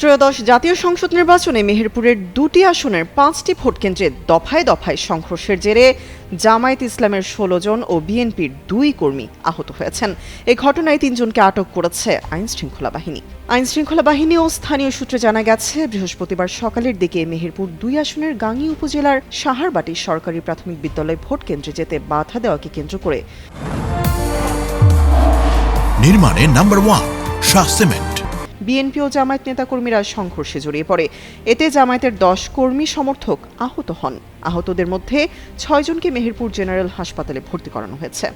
ত্রয়োদশ জাতীয় সংসদ নির্বাচনে মেহেরপুরের ২টি আসনের ৫টি ভোটকেন্দ্রে দফায় দফায় সংঘর্ষের জেরে জামায়াত ইসলামের ১৬ জন ও বিএনপির ২ কর্মী আহত হয়েছেন। এ ঘটনায় ৩ জনকে আটক করেছে আইনশৃঙ্খলা বাহিনী। আইনশৃঙ্খলা বাহিনী ও স্থানীয় সূত্রে জানা গেছে, বৃহস্পতিবার সকালের দিকে মেহেরপুর ২ আসনের গাংনী উপজেলার সাহারবাটি সরকারি প্রাথমিক বিদ্যালয় ভোটকেন্দ্রে যেতে বাধা দেওয়াকে কেন্দ্র করে নির্মাণে নাম্বার 1 শাহ সিমেন্ট বিএনপি ও জামায়াত নেতাকর্মীরা সংঘর্ষে জড়িয়ে পড়ে। এতে জামায়াতের ১০ কর্মী সমর্থক আহত হন। আহতদের মধ্যে ৬ জনকে মেহেরপুর জেনারেল হাসপাতালে ভর্তি করানো হয়েছে।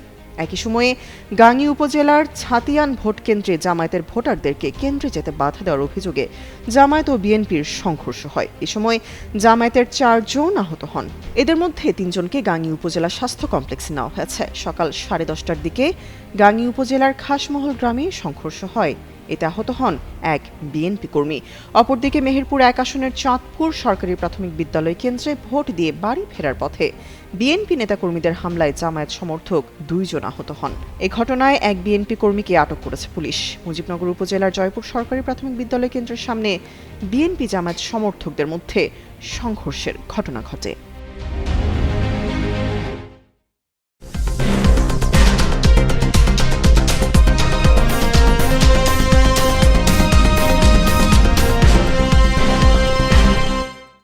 একই সময়ে গাংনী উপজেলার ছাতিয়ান ভোটকেন্দ্রে জামায়াতের ভোটারদেরকে কেন্দ্রে যেতে বাধা দেওয়ার অভিযোগে জামায়াত ও বিএনপির সংঘর্ষ হয়। এ সময় জামায়াতের ৪ জন আহত হন। এদের মধ্যে ৩ জনকে গাংনী উপজেলা স্বাস্থ্য কমপ্লেক্সে নেওয়া হয়েছে। সকাল 10:30টার দিকে গাংনী উপজেলার খাসমহল গ্রামে সংঘর্ষ হয়। এতে আহত হন এক বিএনপি কর্মী। অপরদিকে মেহেরপুর ১ আসনের চাঁদপুর সরকারি প্রাথমিক বিদ্যালয় কেন্দ্রে ভোট দিয়ে বাড়ি ফেরার পথে বিএনপি নেতাকর্মীদের হামলায় জামায়াত সমর্থক ২ জন আহত হন। এ ঘটনায় এক বিএনপি কর্মীকে আটক করেছে পুলিশ। মুজিবনগর উপজেলার জয়পুর সরকারি প্রাথমিক বিদ্যালয় কেন্দ্রের সামনে বিএনপি জামায়াত সমর্থকদের মধ্যে সংঘর্ষের ঘটনা ঘটে।